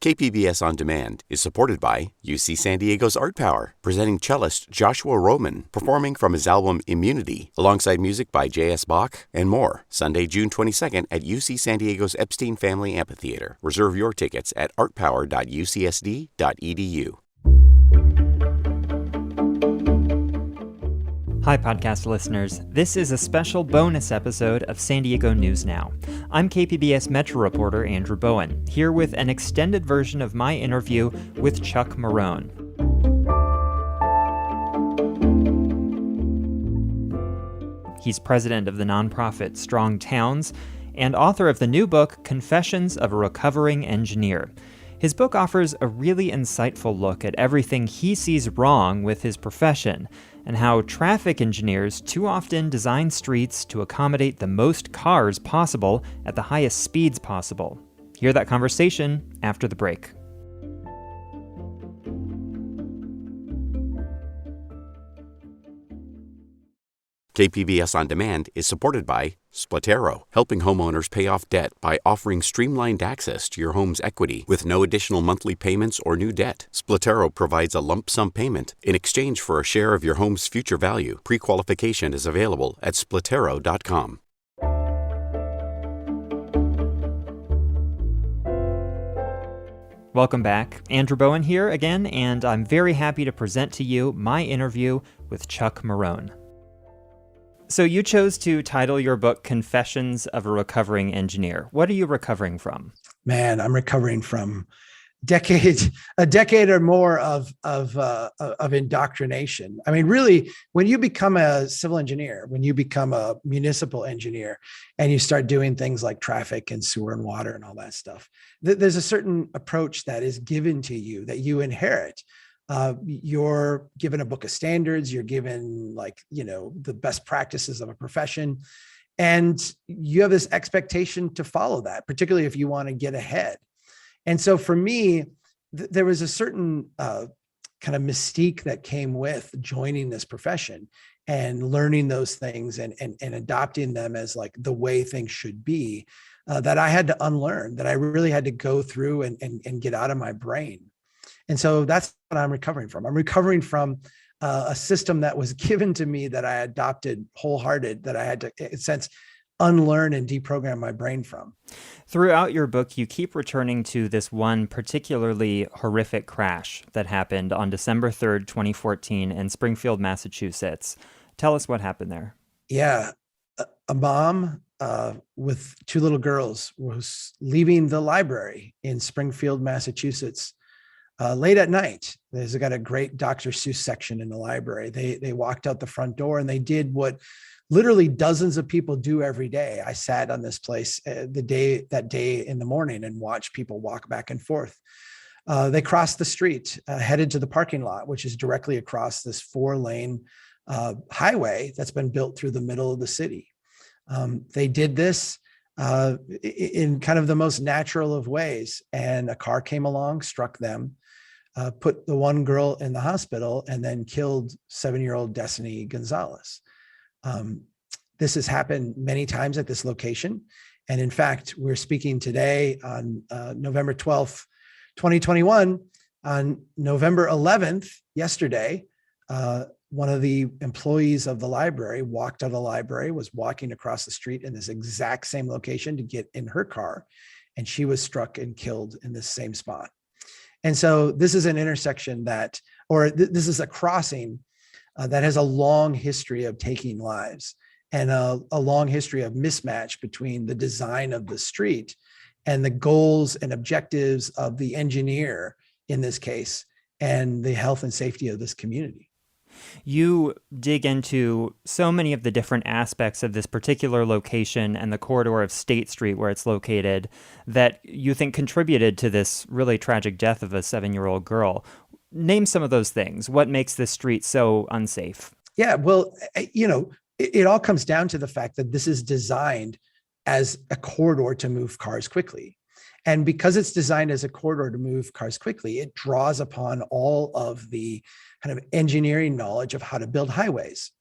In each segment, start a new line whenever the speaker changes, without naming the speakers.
KPBS On Demand is supported by UC San Diego's Art Power, presenting cellist Joshua Roman, performing from his album Immunity, alongside music by J.S. Bach and more. Sunday, June 22nd at UC San Diego's Epstein Family Amphitheater. Reserve your tickets at artpower.ucsd.edu.
Hi, podcast listeners. This is a special bonus episode of San Diego News Now. I'm KPBS Metro reporter Andrew Bowen, here with an extended version of my interview with Chuck Marohn. He's president of the nonprofit Strong Towns and author of the new book, Confessions of a Recovering Engineer. His book offers a really insightful look at everything he sees wrong with his profession and how traffic engineers too often design streets to accommodate the most cars possible at the highest speeds possible. Hear that conversation after the break.
KPBS On Demand is supported by Splatero, helping homeowners pay off debt by offering streamlined access to your home's equity with no additional monthly payments or new debt. Splatero provides a lump sum payment in exchange for a share of your home's future value. Pre-qualification is available at splatero.com.
Welcome back. Andrew Bowen here again, and I'm very happy to present to you my interview with Chuck Marohn. So you chose to title your book Confessions of a Recovering Engineer. What are you recovering from?
Man, I'm recovering from a decade or more of indoctrination. I mean, really, when you become a civil engineer, when you become a municipal engineer, and you start doing things like traffic and sewer and water and all that stuff, there's a certain approach that is given to you that you inherit. You're given a book of standards, you're given the best practices of a profession, and you have this expectation to follow that, particularly if you want to get ahead. And so for me, there was a certain kind of mystique that came with joining this profession and learning those things and adopting them as like the way things should be, that I had to unlearn, that I really had to go through and get out of my brain. And so that's what I'm recovering from. I'm recovering from a system that was given to me that I adopted wholehearted, that I had to, in a sense, unlearn and deprogram my brain from.
Throughout your book, you keep returning to this one particularly horrific crash that happened on December 3rd, 2014 in Springfield, Massachusetts. Tell us what happened there.
Yeah. A mom with two little girls was leaving the library in Springfield, Massachusetts, late at night. There's got a great Dr. Seuss section in the library. They walked out the front door and they did what literally dozens of people do every day. I sat on this place that day in the morning and watched people walk back and forth. They crossed the street, headed to the parking lot, which is directly across this 4-lane highway that's been built through the middle of the city. They did this in kind of the most natural of ways, and a car came along, struck them, put the one girl in the hospital, and then killed 7-year-old Destiny Gonzalez. This has happened many times at this location. And in fact, we're speaking today on November 12th, 2021. On November 11th, yesterday, one of the employees of the library walked out of the library, was walking across the street in this exact same location to get in her car, and she was struck and killed in this same spot. And so this is an intersection this is a crossing that has a long history of taking lives and a long history of mismatch between the design of the street and the goals and objectives of the engineer in this case and the health and safety of this community.
You dig into so many of the different aspects of this particular location and the corridor of State Street where it's located that you think contributed to this really tragic death of a 7-year-old girl. Name some of those things. What makes this street so unsafe?
Yeah, well, it all comes down to the fact that this is designed as a corridor to move cars quickly. And because it's designed as a corridor to move cars quickly, it draws upon all of the kind of engineering knowledge of how to build highways.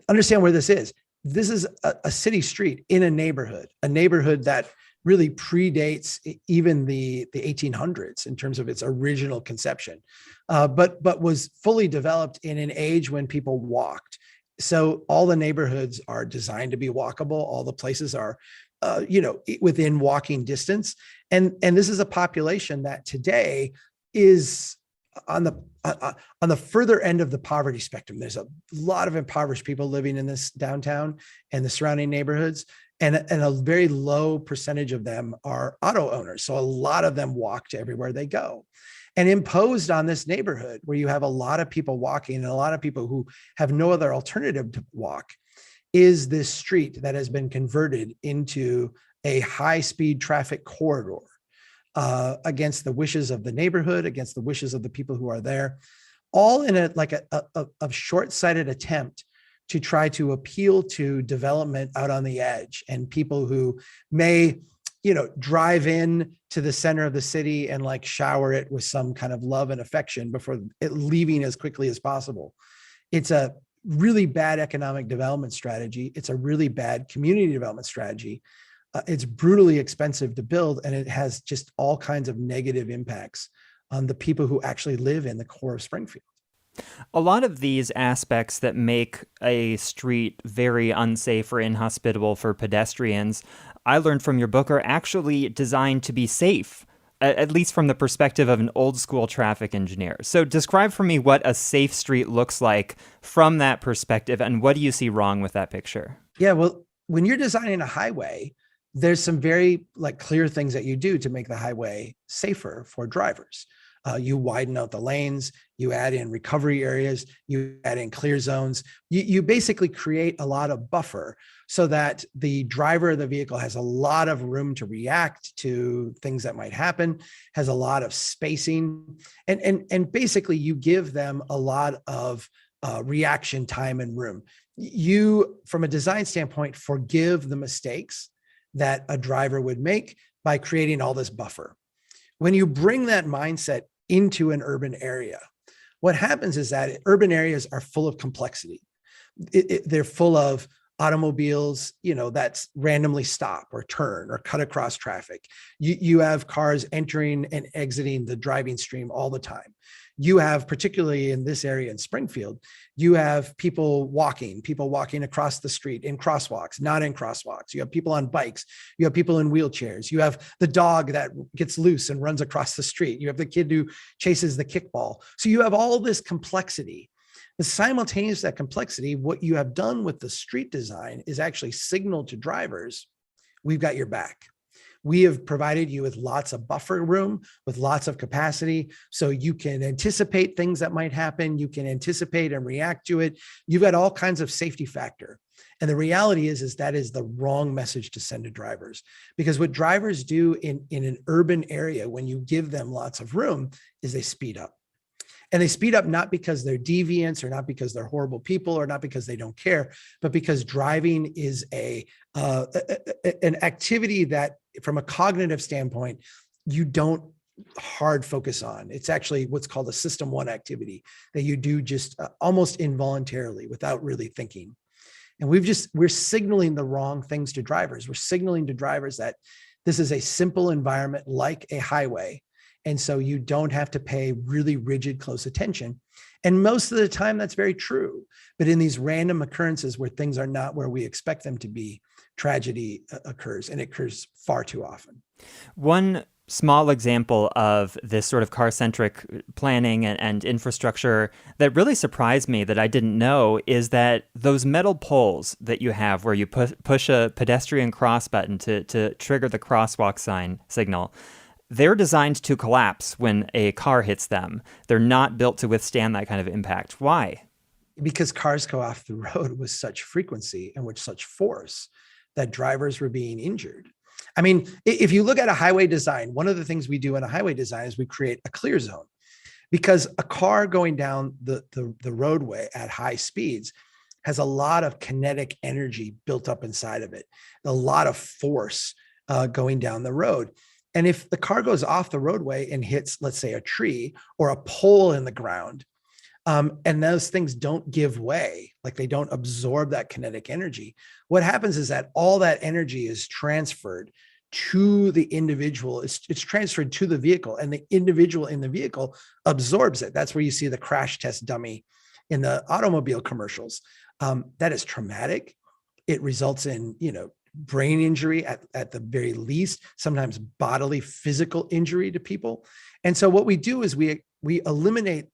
Understand where this is. This is a city street in a neighborhood that really predates even the 1800s in terms of its original conception, but was fully developed in an age when people walked. So all the neighborhoods are designed to be walkable. All the places are, within walking distance. And this is a population that today is on the further end of the poverty spectrum. There's a lot of impoverished people living in this downtown and the surrounding neighborhoods, and a very low percentage of them are auto owners. So a lot of them walk to everywhere they go. And imposed on this neighborhood where you have a lot of people walking and a lot of people who have no other alternative to walk is this street that has been converted into a high-speed traffic corridor, against the wishes of the neighborhood, against the wishes of the people who are there, all in a short-sighted attempt to try to appeal to development out on the edge and people who may, drive in to the center of the city and like shower it with some kind of love and affection before leaving as quickly as possible. It's a really bad economic development strategy. It's a really bad community development strategy. It's brutally expensive to build, and it has just all kinds of negative impacts on the people who actually live in the core of Springfield.
A lot of these aspects that make a street very unsafe or inhospitable for pedestrians, I learned from your book, are actually designed to be safe, at least from the perspective of an old school traffic engineer. So describe for me what a safe street looks like from that perspective, and what do you see wrong with that picture?
Yeah, well, when you're designing a highway, there's some very clear things that you do to make the highway safer for drivers. You widen out the lanes, you add in recovery areas, you add in clear zones. You basically create a lot of buffer so that the driver of the vehicle has a lot of room to react to things that might happen, has a lot of spacing, and basically you give them a lot of reaction time and room. You, from a design standpoint, forgive the mistakes that a driver would make by creating all this buffer. When you bring that mindset into an urban area, what happens is that urban areas are full of complexity. They're full of automobiles, that's randomly stop or turn or cut across traffic. You have cars entering and exiting the driving stream all the time. You have, particularly in this area in Springfield, you have people walking across the street in crosswalks, not in crosswalks. You have people on bikes. You have people in wheelchairs. You have the dog that gets loose and runs across the street. You have the kid who chases the kickball. So you have all this complexity. But simultaneous to that complexity, what you have done with the street design is actually signal to drivers, we've got your back. We have provided you with lots of buffer room, with lots of capacity, so you can anticipate things that might happen. You can anticipate and react to it. You've got all kinds of safety factor. And the reality is that is the wrong message to send to drivers, because what drivers do in an urban area, when you give them lots of room, is they speed up. And they speed up not because they're deviants or not because they're horrible people or not because they don't care, but because driving is an activity that, from a cognitive standpoint, you don't hard focus on. It's actually what's called a system one activity that you do just almost involuntarily without really thinking. And we're signaling the wrong things to drivers. We're signaling to drivers that this is a simple environment like a highway. And so you don't have to pay really rigid, close attention. And most of the time that's very true. But in these random occurrences where things are not where we expect them to be, tragedy occurs, and it occurs far too often.
One small example of this sort of car-centric planning and infrastructure that really surprised me that I didn't know is that those metal poles that you have where you push a pedestrian cross button to trigger the crosswalk sign signal, they're designed to collapse when a car hits them. They're not built to withstand that kind of impact. Why?
Because cars go off the road with such frequency and with such force that drivers were being injured. I mean, if you look at a highway design, one of the things we do in a highway design is we create a clear zone, because a car going down the roadway at high speeds has a lot of kinetic energy built up inside of it, a lot of force going down the road. And if the car goes off the roadway and hits, let's say, a tree or a pole in the ground, and those things don't give way, like they don't absorb that kinetic energy, what happens is that all that energy is transferred to the individual. It's transferred to the vehicle, and the individual in the vehicle absorbs it. That's where you see the crash test dummy in the automobile commercials. That is traumatic. It results in, brain injury at the very least, sometimes bodily, physical injury to people. And so what we do is we eliminate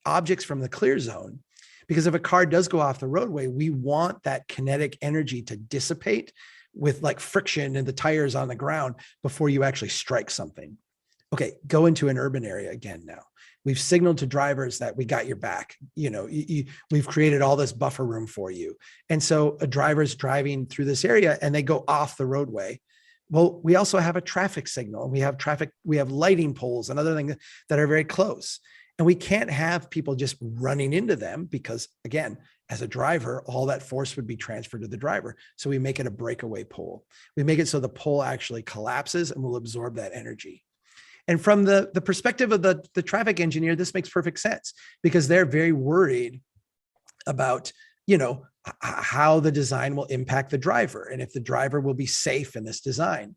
objects from the clear zone, because if a car does go off the roadway, we want that kinetic energy to dissipate with like friction and the tires on the ground before you actually strike something. Okay, go into an urban area again now. We've signaled to drivers that we got your back. We've created all this buffer room for you. And so a driver's driving through this area and they go off the roadway. Well, we also have a traffic signal. We have lighting poles and other things that are very close. And we can't have people just running into them because, again, as a driver, all that force would be transferred to the driver. So we make it a breakaway pole. We make it so the pole actually collapses and will absorb that energy. And from the perspective of the traffic engineer, this makes perfect sense because they're very worried about, how the design will impact the driver and if the driver will be safe in this design.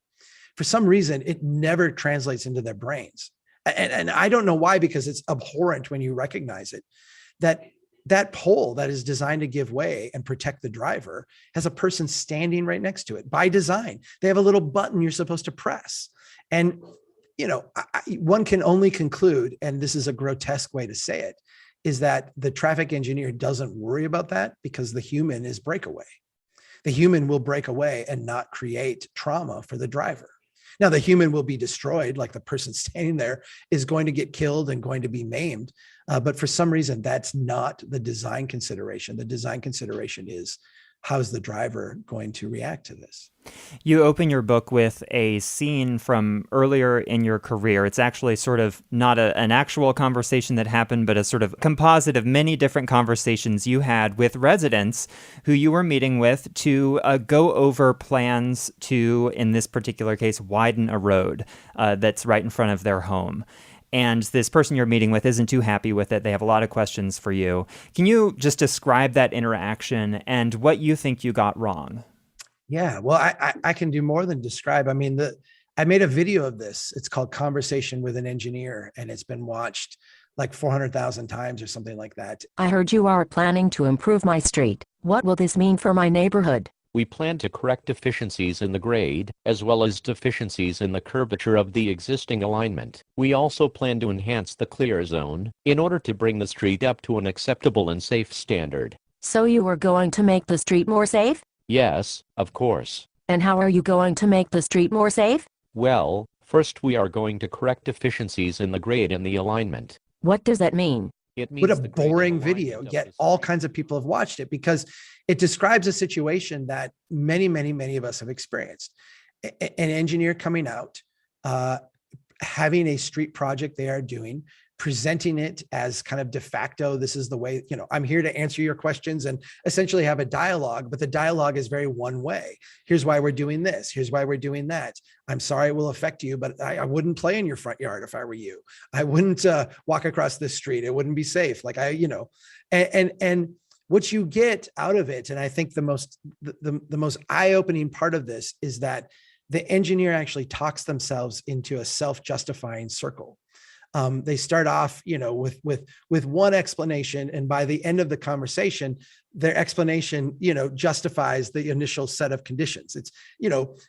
For some reason, it never translates into their brains. And I don't know why, because it's abhorrent when you recognize it, that pole that is designed to give way and protect the driver has a person standing right next to it by design. They have a little button you're supposed to press. And one can only conclude, and this is a grotesque way to say it, is that the traffic engineer doesn't worry about that because the human is breakaway. The human will break away and not create trauma for the driver. Now, the human will be destroyed, like the person standing there is going to get killed and going to be maimed. But for some reason, that's not the design consideration. The design consideration is, how's the driver going to react to this?
You open your book with a scene from earlier in your career. It's actually sort of not an actual conversation that happened, but a sort of composite of many different conversations you had with residents who you were meeting with to go over plans to, in this particular case, widen a road that's right in front of their home. And this person you're meeting with isn't too happy with it. They have a lot of questions for you. Can you just describe that interaction and what you think you got wrong?
Yeah, well, I can do more than describe. I mean, I made a video of this. It's called Conversation with an Engineer, and it's been watched like 400,000 times or something like that.
I heard you are planning to improve my street. What will this mean for my neighborhood?
We plan to correct deficiencies in the grade, as well as deficiencies in the curvature of the existing alignment. We also plan to enhance the clear zone in order to bring the street up to an acceptable and safe standard.
So you are going to make the street more safe?
Yes, of course.
And how are you going to make the street more safe?
Well, first we are going to correct deficiencies in the grade and the alignment.
What does that mean?
What a boring video, yet all kinds of people have watched it because it describes a situation that many, many, many of us have experienced. An engineer coming out, having a street project they are doing, presenting it as kind of de facto, this is the way, I'm here to answer your questions and essentially have a dialogue, but the dialogue is very one way. Here's why we're doing this. Here's why we're doing that. I'm sorry it will affect you, but I wouldn't play in your front yard if I were you. I wouldn't walk across this street. It wouldn't be safe. And what you get out of it, and I think the most eye-opening part of this is that the engineer actually talks themselves into a self-justifying circle. They start off, with one explanation, and by the end of the conversation, their explanation, justifies the initial set of conditions. It's,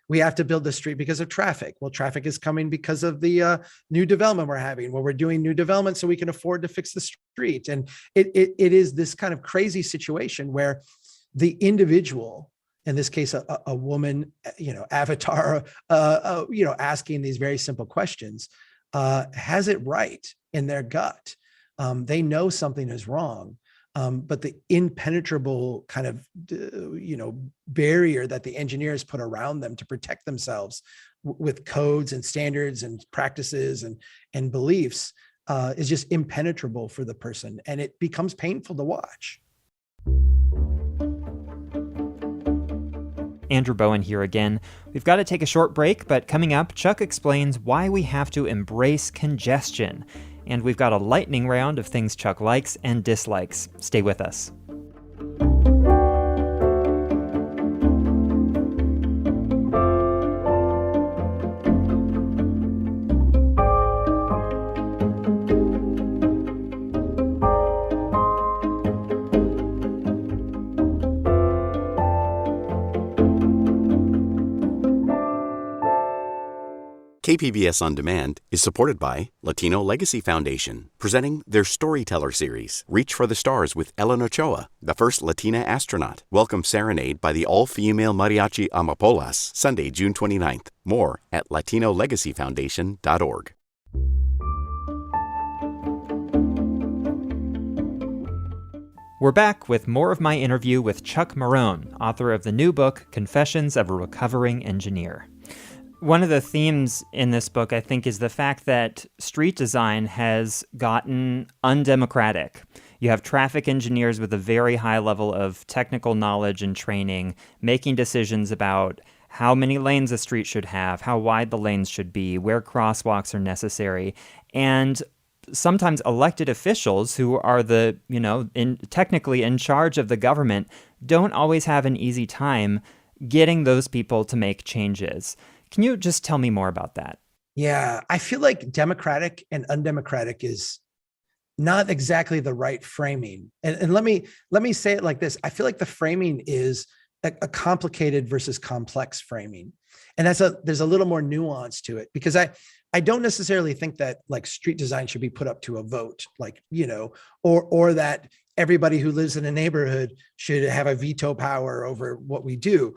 we have to build the street because of traffic. Well, traffic is coming because of the new development we're having. Well, we're doing new development so we can afford to fix the street. And it is this kind of crazy situation where the individual, in this case, a woman, avatar, asking these very simple questions, has it right in their gut. They know something is wrong, but the impenetrable kind of, barrier that the engineers put around them to protect themselves with codes and standards and practices and beliefs is just impenetrable for the person. And it becomes painful to watch.
Andrew Bowen here again. We've got to take a short break, but coming up, Chuck explains why we have to embrace congestion. And we've got a lightning round of things Chuck likes and dislikes. Stay with us.
KPBS On Demand is supported by Latino Legacy Foundation, presenting their Storyteller series, Reach for the Stars with Ellen Ochoa, the first Latina astronaut. Welcome Serenade by the all-female mariachi Amapolas, Sunday, June 29th. More at latinolegacyfoundation.org.
We're back with more of my interview with Chuck Marohn, author of the new book, Confessions of a Recovering Engineer. One of the themes in this book, I think, is the fact that street design has gotten undemocratic. You have traffic engineers with a very high level of technical knowledge and training making decisions about how many lanes a street should have, how wide the lanes should be, where crosswalks are necessary, and sometimes elected officials who are technically in charge of the government don't always have an easy time getting those people to make changes. Can you just tell me more about that?
Yeah, I feel like democratic and undemocratic is not exactly the right framing. And let me say it like this. I feel like the framing is a complicated versus complex framing. And there's a little more nuance to it, because I don't necessarily think that like street design should be put up to a vote, or that everybody who lives in a neighborhood should have a veto power over what we do,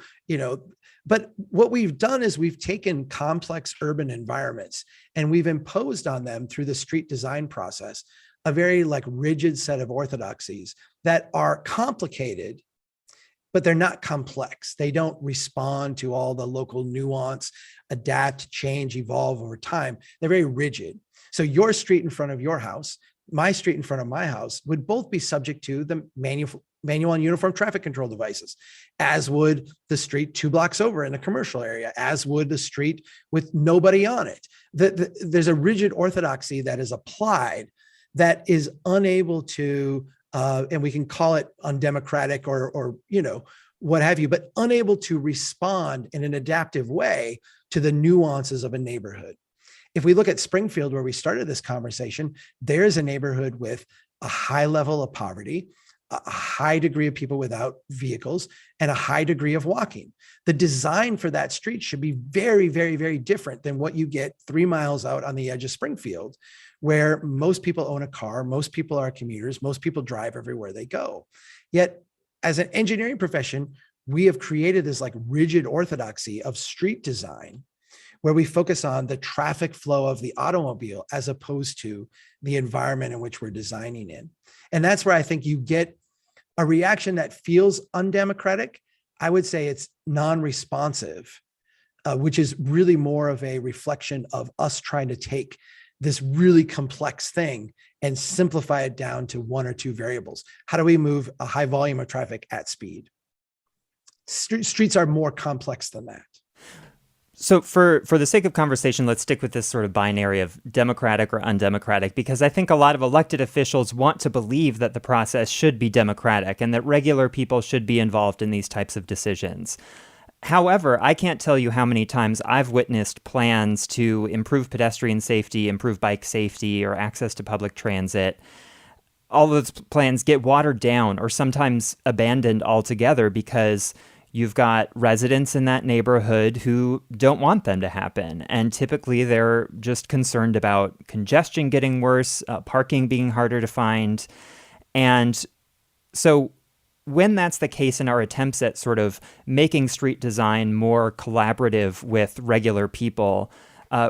But what we've done is we've taken complex urban environments and we've imposed on them through the street design process a very rigid set of orthodoxies that are complicated, but they're not complex. They don't respond to all the local nuance, adapt, change, evolve over time. They're very rigid. So your street in front of your house, my street in front of my house would both be subject to the manual and uniform traffic control devices, as would the street 2 blocks over in a commercial area, as would the street with nobody on it. There's a rigid orthodoxy that is applied that is unable to, and we can call it undemocratic or what have you, but unable to respond in an adaptive way to the nuances of a neighborhood. If we look at Springfield, where we started this conversation, there's a neighborhood with a high level of poverty, a high degree of people without vehicles, and a high degree of walking. The design for that street should be very, very, very different than what you get 3 miles out on the edge of Springfield, where most people own a car, most people are commuters, most people drive everywhere they go. Yet, as an engineering profession, we have created this rigid orthodoxy of street design where we focus on the traffic flow of the automobile as opposed to the environment in which we're designing in. And that's where I think you get a reaction that feels undemocratic. I would say it's non-responsive, which is really more of a reflection of us trying to take this really complex thing and simplify it down to 1 or 2 variables. How do we move a high volume of traffic at speed? Streets are more complex than that.
So for the sake of conversation, let's stick with this sort of binary of democratic or undemocratic, because I think a lot of elected officials want to believe that the process should be democratic and that regular people should be involved in these types of decisions. However, I can't tell you how many times I've witnessed plans to improve pedestrian safety, improve bike safety, or access to public transit. All those plans get watered down or sometimes abandoned altogether because you've got residents in that neighborhood who don't want them to happen. And typically they're just concerned about congestion getting worse, parking being harder to find. And so when that's the case in our attempts at sort of making street design more collaborative with regular people,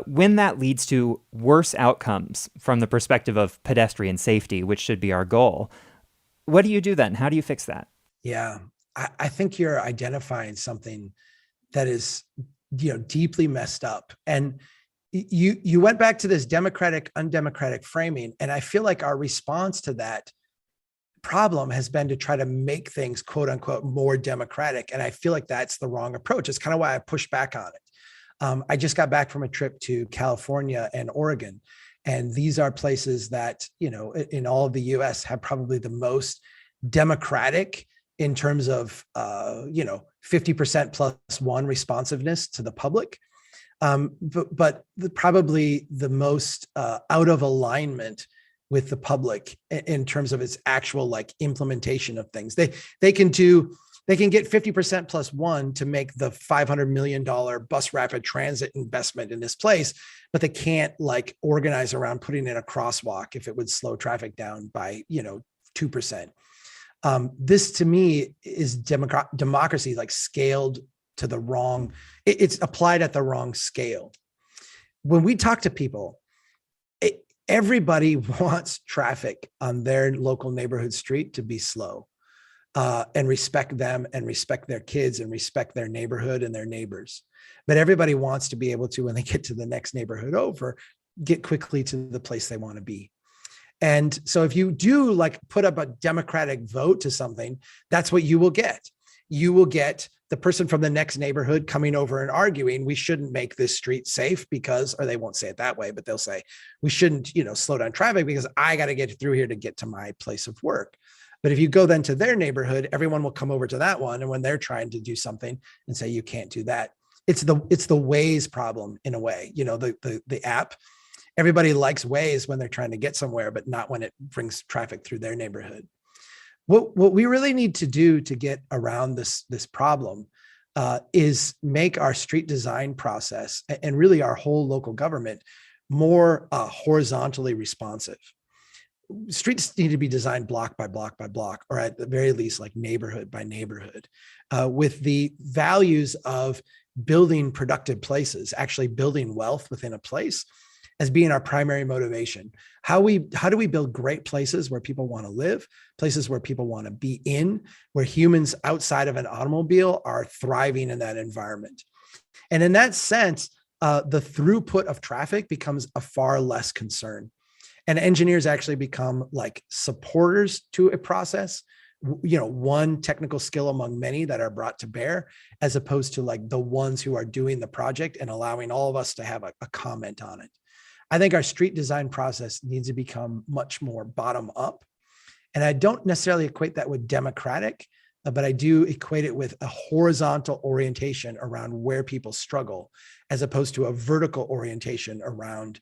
when that leads to worse outcomes from the perspective of pedestrian safety, which should be our goal, what do you do then? How do you fix that?
Yeah. I think you're identifying something that is, deeply messed up. And you went back to this democratic, undemocratic framing. And I feel like our response to that problem has been to try to make things, quote unquote, more democratic. And I feel like that's the wrong approach. It's kind of why I push back on it. I just got back from a trip to California and Oregon. And these are places that, in all of the US have probably the most democratic in terms of, 50% plus 1 responsiveness to the public, but probably the most out of alignment with the public in terms of its actual implementation of things. They can do They can get 50% plus one to make the $500 million bus rapid transit investment in this place, but they can't like organize around putting in a crosswalk if it would slow traffic down by, 2%. This to me is democracy, like scaled to the wrong, it's applied at the wrong scale. When we talk to people, everybody wants traffic on their local neighborhood street to be slow. And respect them and respect their kids and respect their neighborhood and their neighbors. But everybody wants to be able to, when they get to the next neighborhood over, get quickly to the place they want to be. And so if you do like put up a democratic vote to something, that's what you will get. You will get the person from the next neighborhood coming over and arguing, we shouldn't make this street safe because, or they won't say it that way, but they'll say, we shouldn't, slow down traffic because I got to get through here to get to my place of work. But if you go then to their neighborhood, everyone will come over to that one. And when they're trying to do something and say, you can't do that, it's the Waze problem in a way, the app, everybody likes Waze when they're trying to get somewhere, but not when it brings traffic through their neighborhood. What we really need to do to get around this problem is make our street design process and really our whole local government more horizontally responsive. Streets need to be designed block by block by block, or at the very least, like neighborhood by neighborhood, with the values of building productive places, actually building wealth within a place as being our primary motivation. How do we build great places where people want to live, places where people want to be in, where humans outside of an automobile are thriving in that environment? And in that sense, the throughput of traffic becomes a far less concern. And engineers actually become like supporters to a process, one technical skill among many that are brought to bear, as opposed to like the ones who are doing the project and allowing all of us to have a comment on it. I think our street design process needs to become much more bottom up. And I don't necessarily equate that with democratic, but I do equate it with a horizontal orientation around where people struggle, as opposed to a vertical orientation around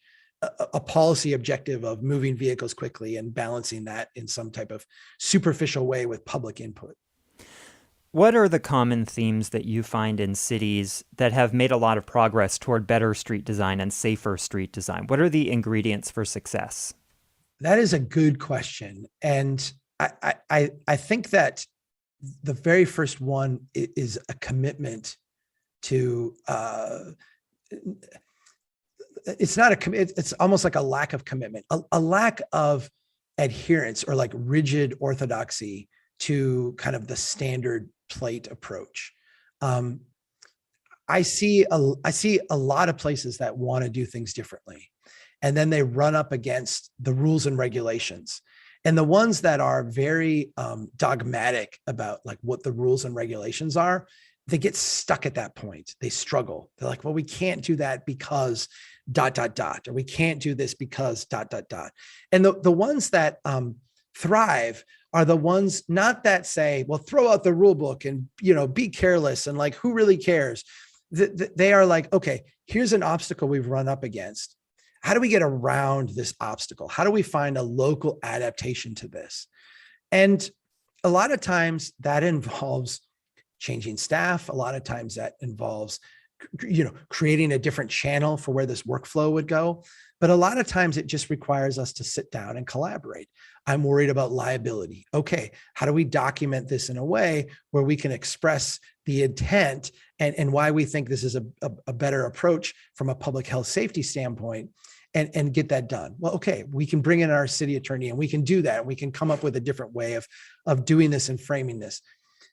a policy objective of moving vehicles quickly and balancing that in some type of superficial way with public input.
What are the common themes that you find in cities that have made a lot of progress toward better street design and safer street design? What are the ingredients for success?
That is a good question. And I think that the very first one is a commitment to, it's not a commit. It's almost like a lack of commitment, a lack of adherence or like rigid orthodoxy to kind of the standard plate approach. I see a lot of places that want to do things differently, and then they run up against the rules and regulations. And the ones that are very dogmatic about like what the rules and regulations are, they get stuck at that point. They struggle. They're like, well, we can't do that because ... or we can't do this because ... And the ones that thrive are the ones not that say, well, throw out the rule book and, be careless and like, who really cares? They are like, okay, here's an obstacle we've run up against. How do we get around this obstacle? How do we find a local adaptation to this? And a lot of times that involves changing staff. A lot of times that involves creating a different channel for where this workflow would go. But a lot of times it just requires us to sit down and collaborate. I'm worried about liability. Okay, how do we document this in a way where we can express the intent and why we think this is a better approach from a public health safety standpoint and get that done? Well, okay, we can bring in our city attorney and we can do that. We can come up with a different way of doing this and framing this.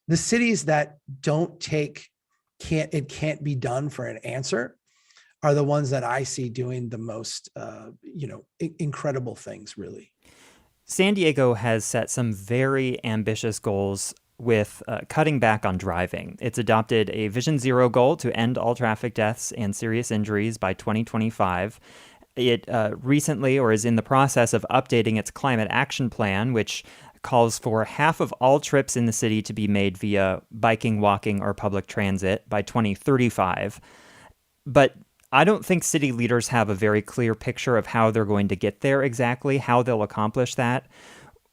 The cities that it can't be done for an answer are the ones that I see doing the most, incredible things, really.
San Diego has set some very ambitious goals with cutting back on driving. It's adopted a Vision Zero goal to end all traffic deaths and serious injuries by 2025. It recently, or is in the process of updating its climate action plan, which calls for half of all trips in the city to be made via biking, walking, or public transit by 2035. But I don't think city leaders have a very clear picture of how they're going to get there exactly, how they'll accomplish that.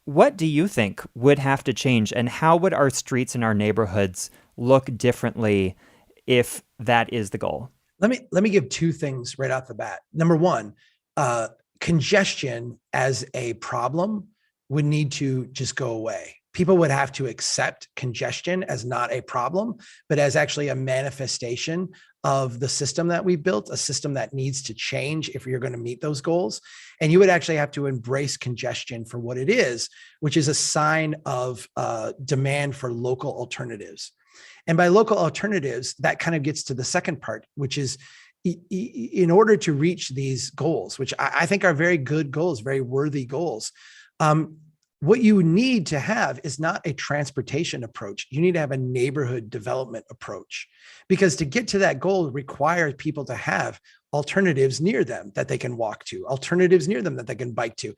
What do you think would have to change, and how would our streets and our neighborhoods look differently if that is the goal?
Let me give two things right off the bat. Number one, congestion as a problem would need to just go away. People would have to accept congestion as not a problem, but as actually a manifestation of the system that we built, a system that needs to change if you're going to meet those goals. And you would actually have to embrace congestion for what it is, which is a sign of demand for local alternatives. And by local alternatives, that kind of gets to the second part, which is in order to reach these goals, which I think are very good goals, very worthy goals. What you need to have is not a transportation approach. You need to have a neighborhood development approach, because to get to that goal requires people to have alternatives near them that they can walk to, alternatives near them that they can bike to.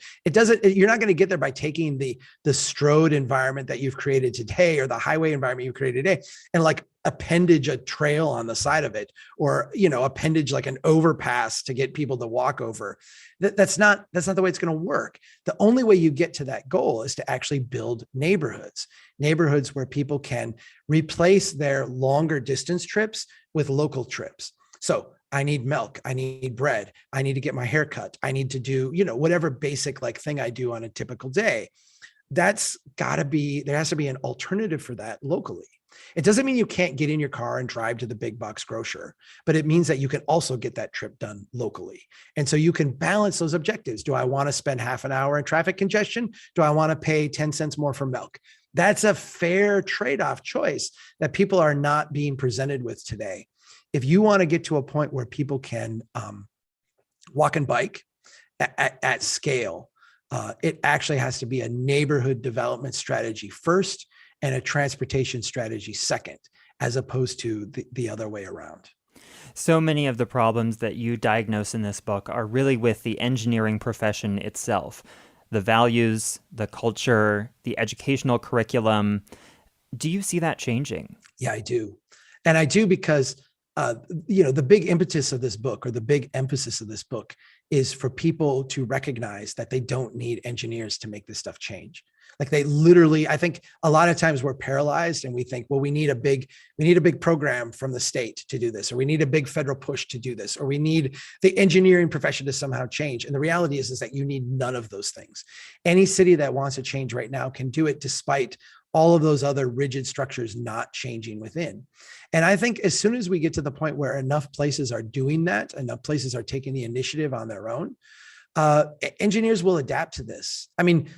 You're not going to get there by taking the strode environment that you've created today, or the highway environment you've created today, and like appendage a trail on the side of it, or, appendage like an overpass to get people to walk over. That's not the way it's going to work. The only way you get to that goal is to actually build neighborhoods where people can replace their longer distance trips with local trips. So I need milk, I need bread, I need to get my hair cut, I need to do, whatever basic like thing I do on a typical day. There has to be an alternative for that locally. It doesn't mean you can't get in your car and drive to the big box grocer, but it means that you can also get that trip done locally. And so you can balance those objectives. Do I want to spend half an hour in traffic congestion? Do I want to pay 10 cents more for milk? That's a fair trade-off choice that people are not being presented with today. If you want to get to a point where people can walk and bike at scale, it actually has to be a neighborhood development strategy first and a transportation strategy second, as opposed to the other way around.
So many of the problems that you diagnose in this book are really with the engineering profession itself, the values, the culture, the educational curriculum. Do you see that changing?
Yeah, I do. And I do because the big impetus of this book, or the big emphasis of this book, is for people to recognize that they don't need engineers to make this stuff change. Like they literally, I think a lot of times we're paralyzed and we think, well, we need a big program from the state to do this, or we need a big federal push to do this, or we need the engineering profession to somehow change. And the reality is that you need none of those things. Any city that wants to change right now can do it despite all of those other rigid structures not changing within. And I think as soon as we get to the point where enough places are doing that, enough places are taking the initiative on their own, engineers will adapt to this. I mean,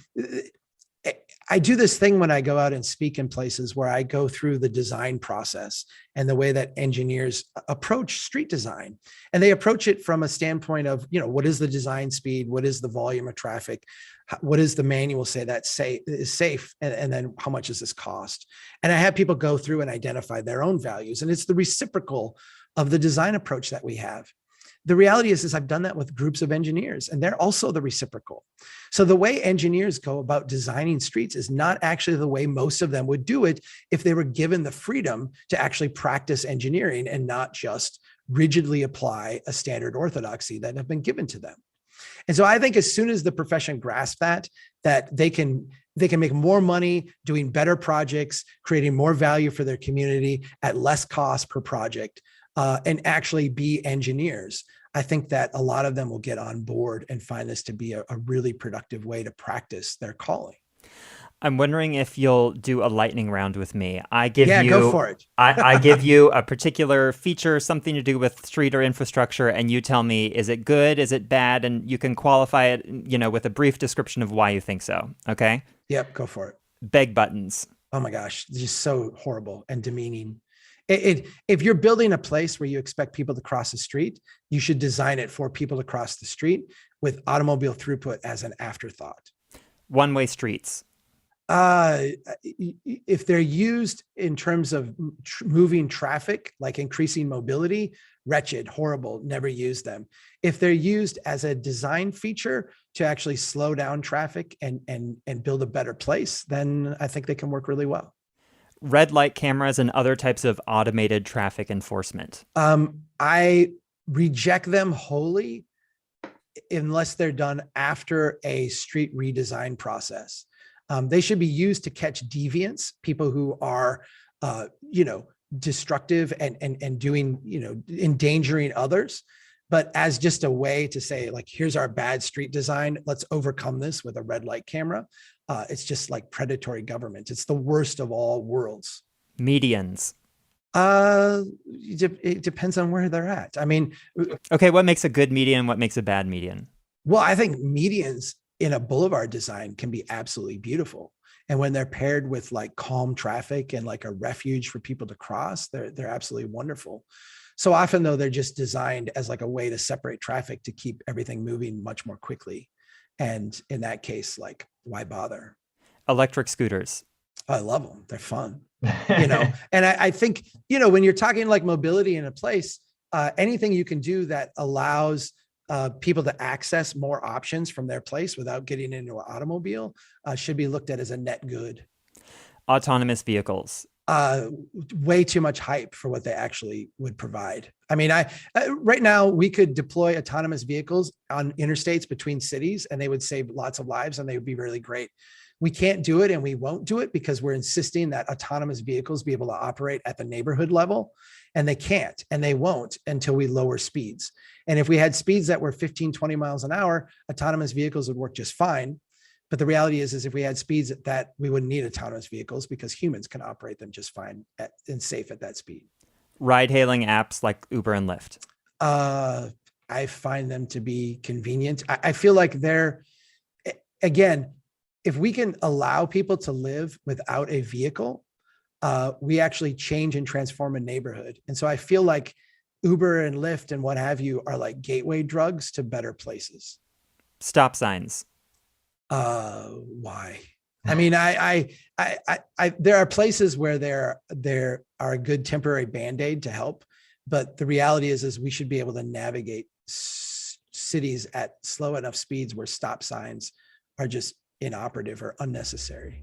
I do this thing when I go out and speak in places where I go through the design process and the way that engineers approach street design. And they approach it from a standpoint of, what is the design speed? What is the volume of traffic? What does the manual say that is safe? And then how much does this cost? And I have people go through and identify their own values. And it's the reciprocal of the design approach that we have. The reality is I've done that with groups of engineers, and they're also the reciprocal. So the way engineers go about designing streets is not actually the way most of them would do it if they were given the freedom to actually practice engineering and not just rigidly apply a standard orthodoxy that have been given to them. And so I think as soon as the profession grasps that they can make more money doing better projects, creating more value for their community at less cost per project, and actually be engineers, I think that a lot of them will get on board and find this to be a really productive way to practice their calling.
I'm wondering if you'll do a lightning round with me.
Go for it.
I give you a particular feature, something to do with street or infrastructure, and you tell me, is it good, is it bad? And you can qualify it, with a brief description of why you think so. Okay?
Yep, go for it.
Beg buttons.
Oh my gosh, it's just so horrible and demeaning. If you're building a place where you expect people to cross the street, you should design it for people to cross the street with automobile throughput as an afterthought.
One-way streets.
If they're used in terms of moving traffic, like increasing mobility, wretched, horrible, never use them. If they're used as a design feature to actually slow down traffic and build a better place, then I think they can work really well.
Red light cameras and other types of automated traffic enforcement.
I reject them wholly unless they're done after a street redesign process. They should be used to catch deviants, people who are, destructive and doing, endangering others. But as just a way to say, like, here's our bad street design, let's overcome this with a red light camera. It's just like predatory government. It's the worst of all worlds.
Medians.
It depends on where they're at. I mean,
okay, what makes a good median? What makes a bad median?
Well, I think medians in a boulevard design can be absolutely beautiful. And when they're paired with like calm traffic and like a refuge for people to cross, they're absolutely wonderful. So often though, they're just designed as like a way to separate traffic to keep everything moving much more quickly. And in that case, like, why bother?
Electric scooters.
I love them. They're fun, and I think, when you're talking like mobility in a place, anything you can do that allows people to access more options from their place without getting into an automobile should be looked at as a net good.
Autonomous vehicles.
Way too much hype for what they actually would provide. I mean, right now we could deploy autonomous vehicles on interstates between cities and they would save lots of lives and they would be really great. We can't do it and we won't do it because we're insisting that autonomous vehicles be able to operate at the neighborhood level, and they can't and they won't until we lower speeds. And if we had speeds that were 15, 20 miles an hour, autonomous vehicles would work just fine. But the reality is if we had speeds that we wouldn't need autonomous vehicles because humans can operate them just fine and safe at that speed.
Ride-hailing apps like Uber and Lyft.
I find them to be convenient. I feel like they're, again, if we can allow people to live without a vehicle, we actually change and transform a neighborhood. And so I feel like Uber and Lyft and what have you are like gateway drugs to better places.
Stop signs.
Why? I mean, I there are places where there are a good temporary Band-Aid to help, but the reality is we should be able to navigate cities at slow enough speeds where stop signs are just inoperative or unnecessary.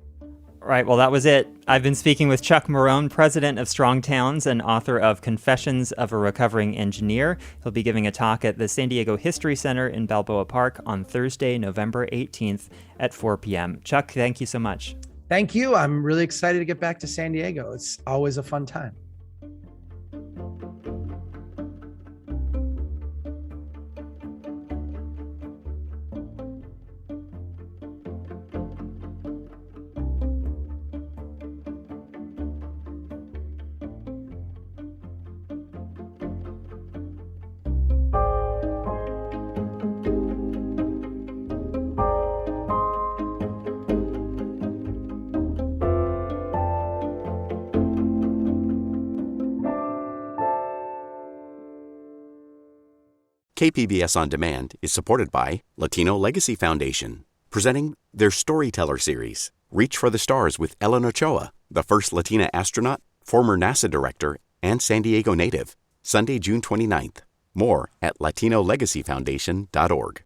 All right, well, that was it. I've been speaking with Chuck Marohn, president of Strong Towns and author of Confessions of a Recovering Engineer. He'll be giving a talk at the San Diego History Center in Balboa Park on Thursday, November 18th at 4 p.m. Chuck, thank you so much.
Thank you. I'm really excited to get back to San Diego. It's always a fun time.
KPBS On Demand is supported by Latino Legacy Foundation, presenting their Storyteller series, Reach for the Stars with Ellen Ochoa, the first Latina astronaut, former NASA director, and San Diego native, Sunday, June 29th. More at latinolegacyfoundation.org.